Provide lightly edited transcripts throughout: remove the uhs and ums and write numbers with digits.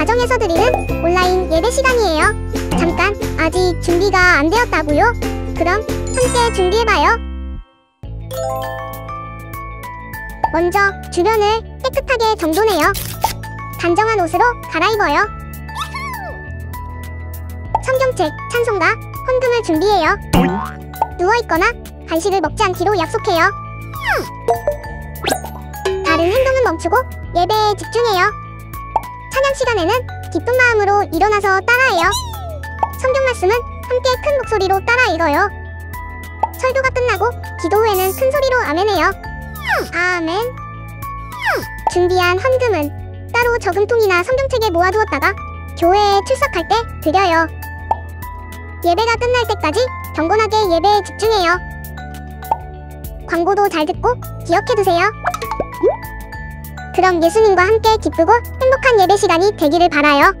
가정에서 드리는 온라인 예배 시간이에요. 잠깐, 아직 준비가 안 되었다고요? 그럼 함께 준비해봐요. 먼저 주변을 깨끗하게 정돈해요. 단정한 옷으로 갈아입어요. 성경책, 찬송가, 헌금을 준비해요. 누워있거나 간식을 먹지 않기로 약속해요. 다른 행동은 멈추고 예배에 집중해요. 찬양 시간에는 기쁜 마음으로 일어나서 따라해요. 성경 말씀은 함께 큰 목소리로 따라 읽어요. 설교가 끝나고 기도 후에는 큰 소리로 아멘해요. 아멘. 준비한 헌금은 따로 저금통이나 성경책에 모아두었다가 교회에 출석할 때 드려요. 예배가 끝날 때까지 경건하게 예배에 집중해요. 광고도 잘 듣고 기억해두세요. 그럼 예수님과 함께 기쁘고 행복한 예배 시간이 되기를 바라요.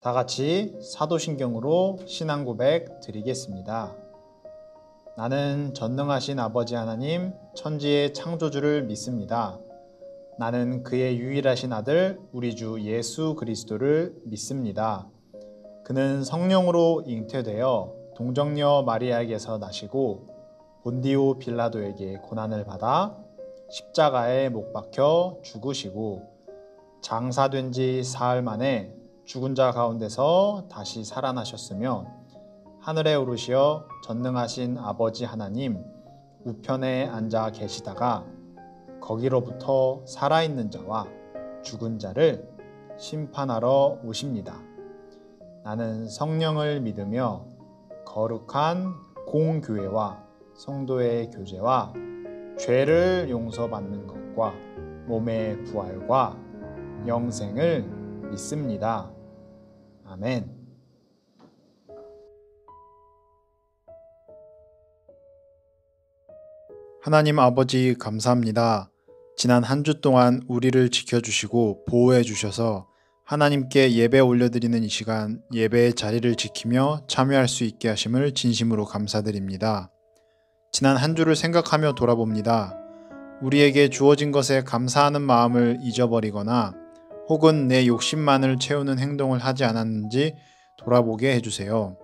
다 같이 사도신경으로 신앙 고백 드리겠습니다. 나는 전능하신 아버지 하나님 천지의 창조주를 믿습니다. 나는 그의 유일하신 아들 우리 주 예수 그리스도를 믿습니다. 그는 성령으로 잉태되어 동정녀 마리아에게서 나시고 본디오 빌라도에게 고난을 받아 십자가에 못 박혀 죽으시고 장사된 지 사흘 만에 죽은 자 가운데서 다시 살아나셨으며 하늘에 오르시어 전능하신 아버지 하나님 우편에 앉아 계시다가 거기로부터 살아있는 자와 죽은 자를 심판하러 오십니다. 나는 성령을 믿으며 거룩한 공교회와 성도의 교제와 죄를 용서받는 것과 몸의 부활과 영생을 믿습니다. 아멘. 하나님 아버지 감사합니다. 지난 한 주 동안 우리를 지켜주시고 보호해 주셔서 하나님께 예배 올려드리는 이 시간 예배의 자리를 지키며 참여할 수 있게 하심을 진심으로 감사드립니다. 지난 한 주를 생각하며 돌아봅니다. 우리에게 주어진 것에 감사하는 마음을 잊어버리거나 혹은 내 욕심만을 채우는 행동을 하지 않았는지 돌아보게 해주세요.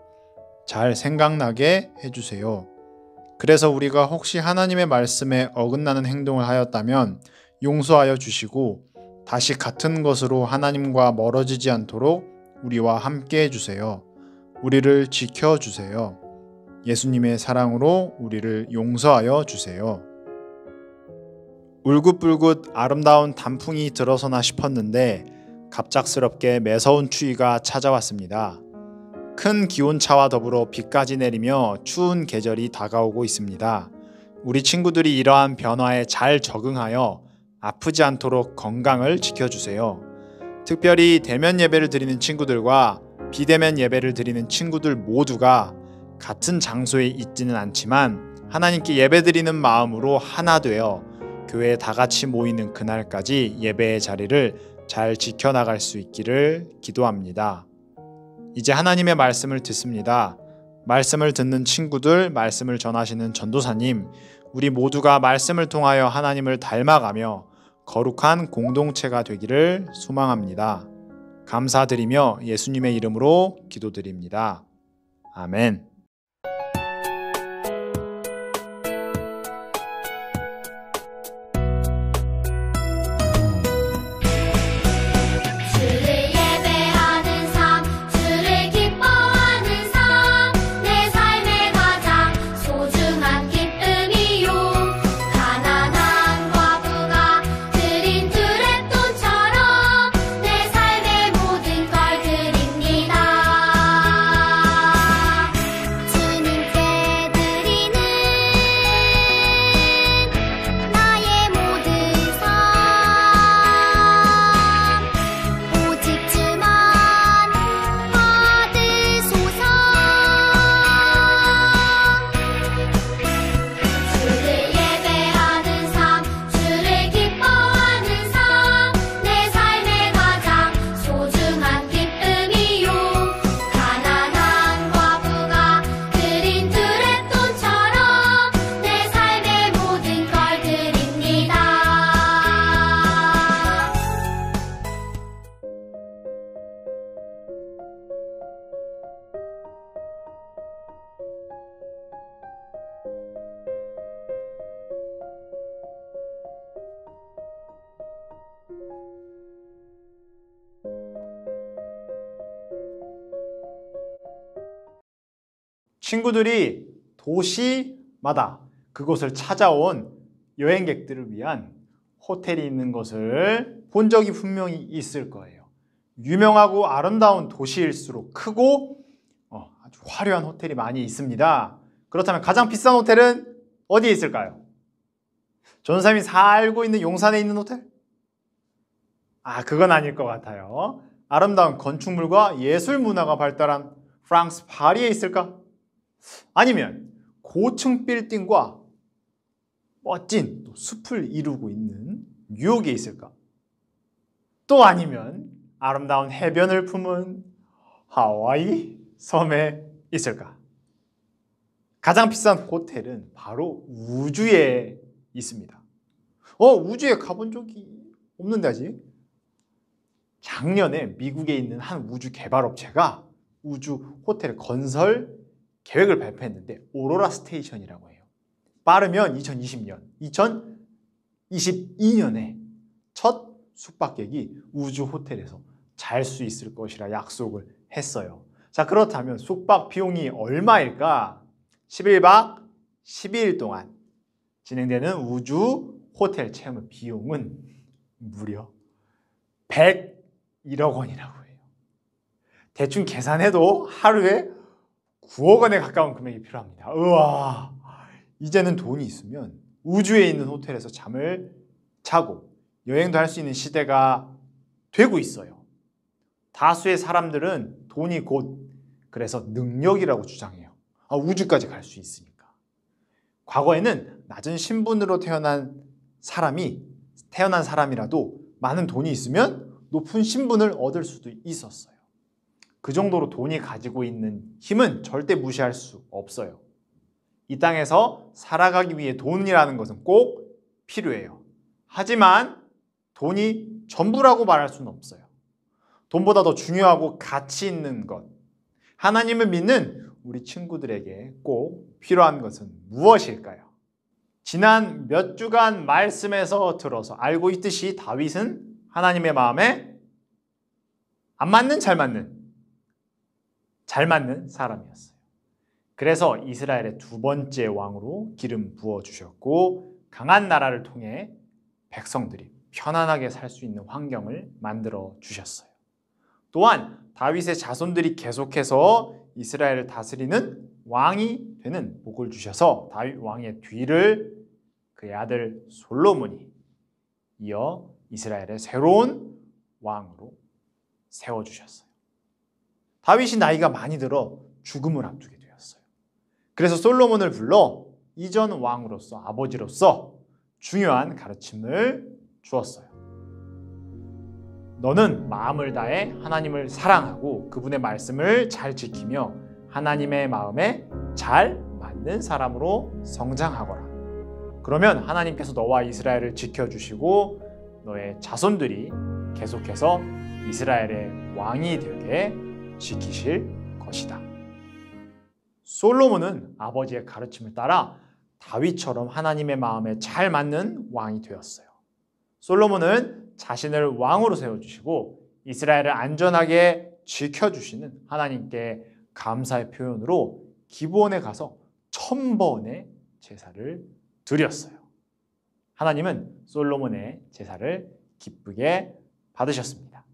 잘 생각나게 해주세요. 그래서 우리가 혹시 하나님의 말씀에 어긋나는 행동을 하였다면 용서하여 주시고 다시 같은 것으로 하나님과 멀어지지 않도록 우리와 함께 해주세요. 우리를 지켜주세요. 예수님의 사랑으로 우리를 용서하여 주세요. 울긋불긋 아름다운 단풍이 들어서나 싶었는데 갑작스럽게 매서운 추위가 찾아왔습니다. 큰 기온차와 더불어 비까지 내리며 추운 계절이 다가오고 있습니다. 우리 친구들이 이러한 변화에 잘 적응하여 아프지 않도록 건강을 지켜주세요. 특별히 대면 예배를 드리는 친구들과 비대면 예배를 드리는 친구들 모두가 같은 장소에 있지는 않지만 하나님께 예배드리는 마음으로 하나 되어 교회에 다 같이 모이는 그날까지 예배의 자리를 잘 지켜나갈 수 있기를 기도합니다. 이제 하나님의 말씀을 듣습니다. 말씀을 듣는 친구들, 말씀을 전하시는 전도사님, 우리 모두가 말씀을 통하여 하나님을 닮아가며 거룩한 공동체가 되기를 소망합니다. 감사드리며 예수님의 이름으로 기도드립니다. 아멘. 친구들이 도시마다 그곳을 찾아온 여행객들을 위한 호텔이 있는 것을 본 적이 분명히 있을 거예요. 유명하고 아름다운 도시일수록 크고 아주 화려한 호텔이 많이 있습니다. 그렇다면 가장 비싼 호텔은 어디에 있을까요? 전사님이 살고 있는 용산에 있는 호텔? 그건 아닐 것 같아요. 아름다운 건축물과 예술 문화가 발달한 프랑스 파리에 있을까? 아니면 고층 빌딩과 멋진 숲을 이루고 있는 뉴욕에 있을까? 또 아니면 아름다운 해변을 품은 하와이 섬에 있을까? 가장 비싼 호텔은 바로 우주에 있습니다. 우주에 가본 적이 없는데 아직? 작년에 미국에 있는 한 우주 개발업체가 우주 호텔 건설 계획을 발표했는데 오로라 스테이션이라고 해요. 빠르면 2022년에 첫 숙박객이 우주 호텔에서 잘 수 있을 것이라 약속을 했어요. 자, 그렇다면 숙박 비용이 얼마일까? 11박 12일 동안 진행되는 우주 호텔 체험 비용은 무려 101억 원이라고 해요. 대충 계산해도 하루에 9억 원에 가까운 금액이 필요합니다. 우와, 이제는 돈이 있으면 우주에 있는 호텔에서 잠을 자고 여행도 할 수 있는 시대가 되고 있어요. 다수의 사람들은 돈이 곧 그래서 능력이라고 주장해요. 우주까지 갈 수 있으니까. 과거에는 낮은 신분으로 태어난 사람이라도 많은 돈이 있으면 높은 신분을 얻을 수도 있었어요. 그 정도로 돈이 가지고 있는 힘은 절대 무시할 수 없어요. 이 땅에서 살아가기 위해 돈이라는 것은 꼭 필요해요. 하지만 돈이 전부라고 말할 수는 없어요. 돈보다 더 중요하고 가치 있는 것, 하나님을 믿는 우리 친구들에게 꼭 필요한 것은 무엇일까요? 지난 몇 주간 말씀에서 들어서 알고 있듯이 다윗은 하나님의 마음에 안 맞는 잘 맞는 사람이었어요. 그래서 이스라엘의 두 번째 왕으로 기름 부어주셨고 강한 나라를 통해 백성들이 편안하게 살 수 있는 환경을 만들어 주셨어요. 또한 다윗의 자손들이 계속해서 이스라엘을 다스리는 왕이 되는 복을 주셔서 다윗 왕의 뒤를 그의 아들 솔로몬이 이어 이스라엘의 새로운 왕으로 세워주셨어요. 다윗이 나이가 많이 들어 죽음을 앞두게 되었어요. 그래서 솔로몬을 불러 이전 왕으로서 아버지로서 중요한 가르침을 주었어요. 너는 마음을 다해 하나님을 사랑하고 그분의 말씀을 잘 지키며 하나님의 마음에 잘 맞는 사람으로 성장하거라. 그러면 하나님께서 너와 이스라엘을 지켜주시고 너의 자손들이 계속해서 이스라엘의 왕이 되게 지키실 것이다. 솔로몬은 아버지의 가르침을 따라 다윗처럼 하나님의 마음에 잘 맞는 왕이 되었어요. 솔로몬은 자신을 왕으로 세워주시고 이스라엘을 안전하게 지켜주시는 하나님께 감사의 표현으로 기브온에 가서 1000번의 제사를 드렸어요. 하나님은 솔로몬의 제사를 기쁘게 받으셨습니다.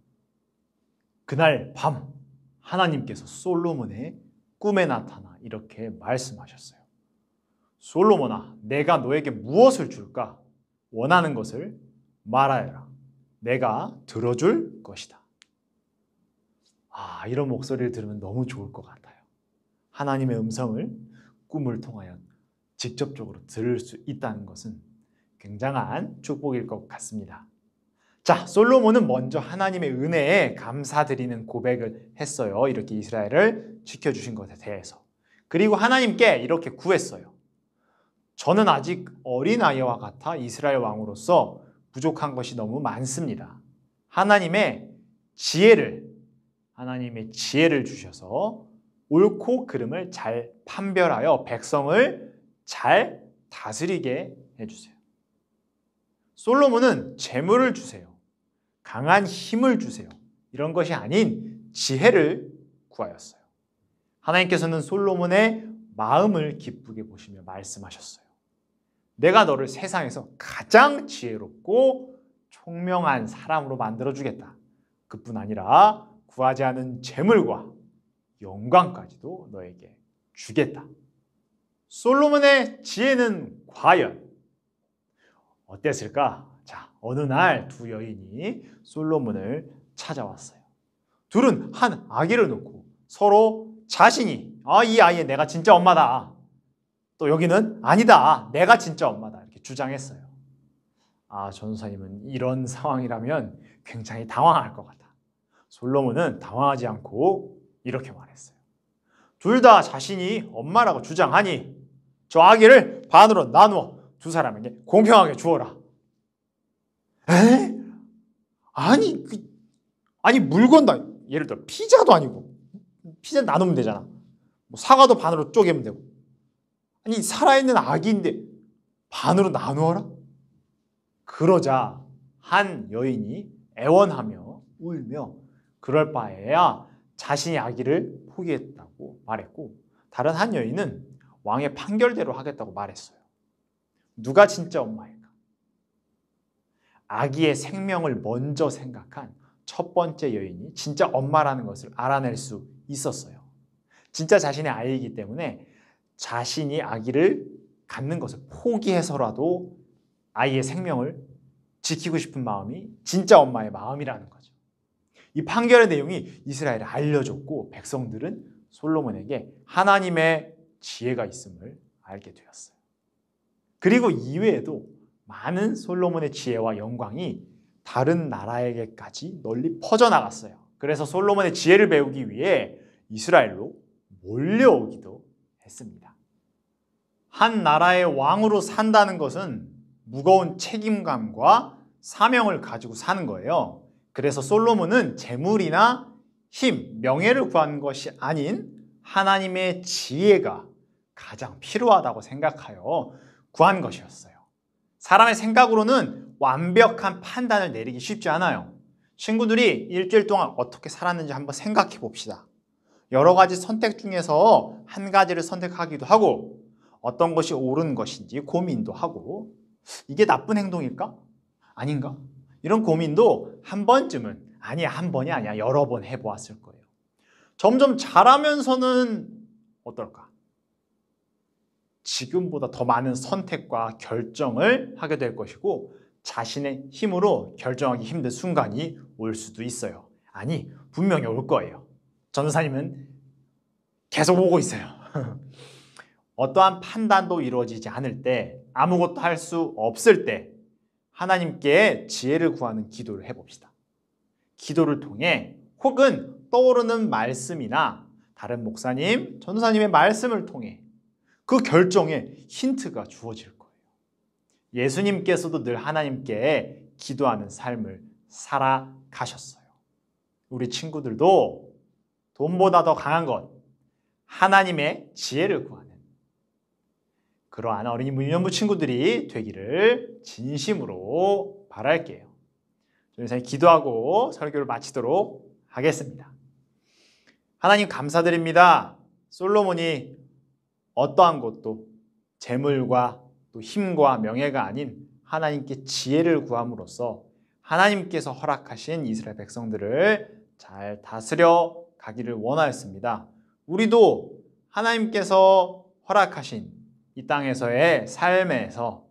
그날 밤 하나님께서 솔로몬의 꿈에 나타나 이렇게 말씀하셨어요. 솔로몬아, 내가 너에게 무엇을 줄까? 원하는 것을 말하여라. 내가 들어줄 것이다. 이런 목소리를 들으면 너무 좋을 것 같아요. 하나님의 음성을 꿈을 통하여 직접적으로 들을 수 있다는 것은 굉장한 축복일 것 같습니다. 자, 솔로몬은 먼저 하나님의 은혜에 감사드리는 고백을 했어요. 이렇게 이스라엘을 지켜주신 것에 대해서. 그리고 하나님께 이렇게 구했어요. 저는 아직 어린아이와 같아 이스라엘 왕으로서 부족한 것이 너무 많습니다. 하나님의 지혜를 주셔서 옳고 그름을 잘 판별하여 백성을 잘 다스리게 해주세요. 솔로몬은 재물을 주세요. 강한 힘을 주세요. 이런 것이 아닌 지혜를 구하였어요. 하나님께서는 솔로몬의 마음을 기쁘게 보시며 말씀하셨어요. 내가 너를 세상에서 가장 지혜롭고 총명한 사람으로 만들어주겠다. 그뿐 아니라 구하지 않은 재물과 영광까지도 너에게 주겠다. 솔로몬의 지혜는 과연 어땠을까? 자, 어느 날 두 여인이 솔로몬을 찾아왔어요. 둘은 한 아기를 놓고 서로 자신이 이 아이의 내가 진짜 엄마다. 또 여기는 아니다. 내가 진짜 엄마다. 이렇게 주장했어요. 전도사님은 이런 상황이라면 굉장히 당황할 것 같아. 솔로몬은 당황하지 않고 이렇게 말했어요. 둘 다 자신이 엄마라고 주장하니 저 아기를 반으로 나누어 두 사람에게 공평하게 주어라. 에? 아니 물건도 예를 들어 피자도 아니고 피자 나누면 되잖아. 사과도 반으로 쪼개면 되고. 아니 살아있는 아기인데 반으로 나누어라? 그러자 한 여인이 애원하며 울며 그럴 바에야 자신이 아기를 포기했다고 말했고 다른 한 여인은 왕의 판결대로 하겠다고 말했어요. 누가 진짜 엄마일까? 아기의 생명을 먼저 생각한 첫 번째 여인이 진짜 엄마라는 것을 알아낼 수 있었어요. 진짜 자신의 아이이기 때문에 자신이 아기를 갖는 것을 포기해서라도 아이의 생명을 지키고 싶은 마음이 진짜 엄마의 마음이라는 거죠. 이 판결의 내용이 이스라엘에 알려졌고 백성들은 솔로몬에게 하나님의 지혜가 있음을 알게 되었어요. 그리고 이외에도 많은 솔로몬의 지혜와 영광이 다른 나라에게까지 널리 퍼져나갔어요. 그래서 솔로몬의 지혜를 배우기 위해 이스라엘로 몰려오기도 했습니다. 한 나라의 왕으로 산다는 것은 무거운 책임감과 사명을 가지고 사는 거예요. 그래서 솔로몬은 재물이나 힘, 명예를 구한 것이 아닌 하나님의 지혜가 가장 필요하다고 생각하여 구한 것이었어요. 사람의 생각으로는 완벽한 판단을 내리기 쉽지 않아요. 친구들이 일주일 동안 어떻게 살았는지 한번 생각해 봅시다. 여러 가지 선택 중에서 한 가지를 선택하기도 하고 어떤 것이 옳은 것인지 고민도 하고 이게 나쁜 행동일까? 아닌가? 이런 고민도 한 번쯤은 아니야, 한 번이 아니야, 여러 번 해보았을 거예요. 점점 자라면서는 어떨까? 지금보다 더 많은 선택과 결정을 하게 될 것이고 자신의 힘으로 결정하기 힘든 순간이 올 수도 있어요. 아니, 분명히 올 거예요. 전도사님은 계속 오고 있어요. 어떠한 판단도 이루어지지 않을 때, 아무것도 할 수 없을 때 하나님께 지혜를 구하는 기도를 해봅시다. 기도를 통해 혹은 떠오르는 말씀이나 다른 목사님, 전도사님의 말씀을 통해 그 결정에 힌트가 주어질 거예요. 예수님께서도 늘 하나님께 기도하는 삶을 살아가셨어요. 우리 친구들도 돈보다 더 강한 것, 하나님의 지혜를 구하는 그러한 어린이 문연부 친구들이 되기를 진심으로 바랄게요. 저희 기도하고 설교를 마치도록 하겠습니다. 하나님 감사드립니다. 솔로몬이 어떠한 것도 재물과 또 힘과 명예가 아닌 하나님께 지혜를 구함으로써 하나님께서 허락하신 이스라엘 백성들을 잘 다스려 가기를 원하였습니다. 우리도 하나님께서 허락하신 이 땅에서의 삶에서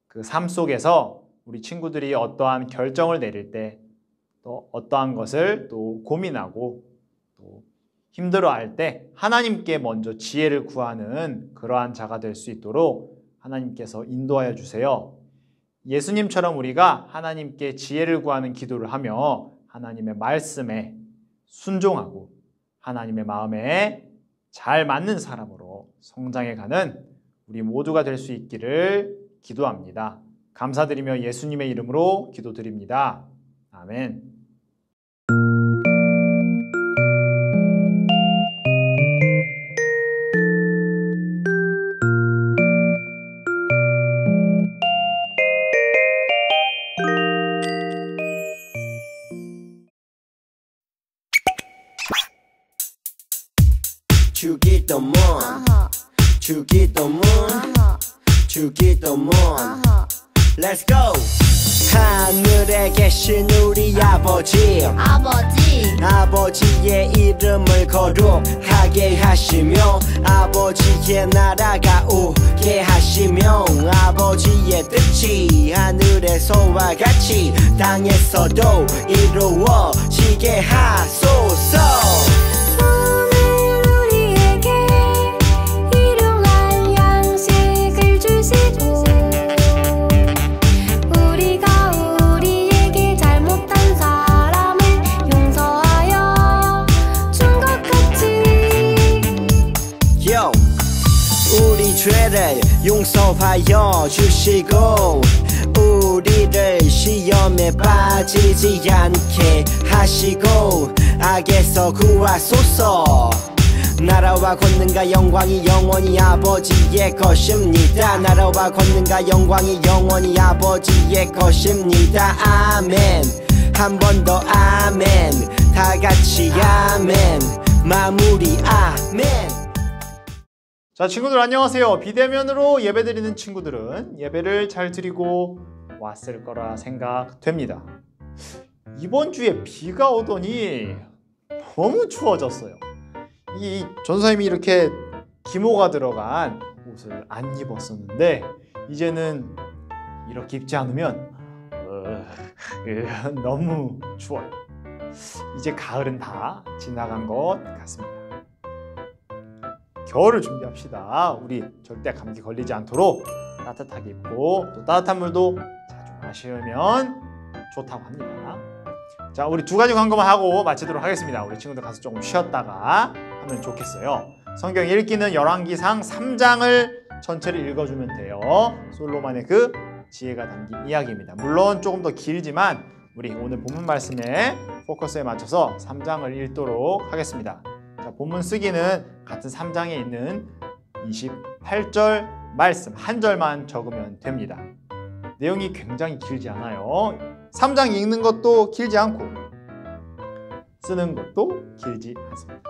그 삶 속에서 우리 친구들이 어떠한 결정을 내릴 때 또 어떠한 것을 또 고민하고 또 힘들어할 때 하나님께 먼저 지혜를 구하는 그러한 자가 될 수 있도록 하나님께서 인도하여 주세요. 예수님처럼 우리가 하나님께 지혜를 구하는 기도를 하며 하나님의 말씀에 순종하고 하나님의 마음에 잘 맞는 사람으로 성장해가는 우리 모두가 될 수 있기를 기도합니다. 감사드리며 예수님의 이름으로 기도드립니다. 아멘. 주기도문 주기도문 주기도문 Let's go! 하늘에 계신 우리 아버지의 이름을 거룩하게 하시며 아버지의 나라가 오게 하시며 아버지의 뜻이 하늘에서와 같이 땅에서도 이루어지게 하소서. 죄를 용서하여 주시고 우리를 시험에 빠지지 않게 하시고 악에서 구하소서. 나라와 권능과 영광이 영원히 아버지의 것입니다. 나라와 권능과 영광이 영원히 아버지의 것입니다. 아멘. 한 번 더 아멘. 다 같이 아멘. 마무리 아멘. 자, 친구들 안녕하세요. 비대면으로 예배드리는 친구들은 예배를 잘 드리고 왔을 거라 생각됩니다. 이번 주에 비가 오더니 너무 추워졌어요. 이 전사님이 이렇게 기모가 들어간 옷을 안 입었었는데 이제는 이렇게 입지 않으면 너무 추워요. 이제 가을은 다 지나간 것 같습니다. 겨울을 준비합시다. 우리 절대 감기 걸리지 않도록 따뜻하게 입고 또 따뜻한 물도 자주 마시면 좋다고 합니다. 자, 우리 두 가지 광고만 하고 마치도록 하겠습니다. 우리 친구들 가서 조금 쉬었다가 하면 좋겠어요. 성경 읽기는 열왕기상 3장을 전체를 읽어주면 돼요. 솔로몬의 그 지혜가 담긴 이야기입니다. 물론 조금 더 길지만 우리 오늘 본문 말씀에 포커스에 맞춰서 3장을 읽도록 하겠습니다. 자, 본문 쓰기는 같은 3장에 있는 28절 말씀 한 절만 적으면 됩니다. 내용이 굉장히 길지 않아요. 3장 읽는 것도 길지 않고 쓰는 것도 길지 않습니다.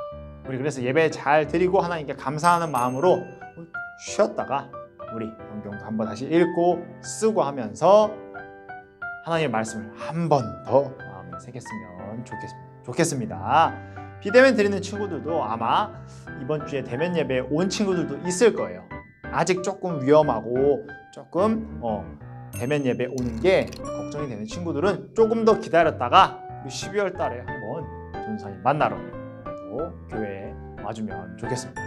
우리 그래서 예배 잘 드리고 하나님께 감사하는 마음으로 쉬었다가 우리 성경도 한번 다시 읽고 쓰고 하면서 하나님의 말씀을 한 번 더 마음에 새겼으면 좋겠습니다. 비대면 드리는 친구들도 아마 이번 주에 대면 예배에 온 친구들도 있을 거예요. 아직 조금 위험하고 조금 대면 예배 오는 게 걱정이 되는 친구들은 조금 더 기다렸다가 12월 달에 한번 전도사님 만나러 또 교회에 와주면 좋겠습니다.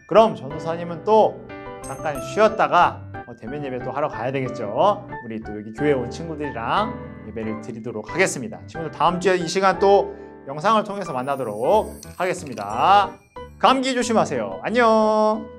그럼 전도사님은 또 잠깐 쉬었다가 대면 예배 또 하러 가야 되겠죠. 우리 또 여기 교회에 온 친구들이랑 예배를 드리도록 하겠습니다. 친구들 다음 주에 이 시간 또 영상을 통해서 만나도록 하겠습니다. 감기 조심하세요. 안녕.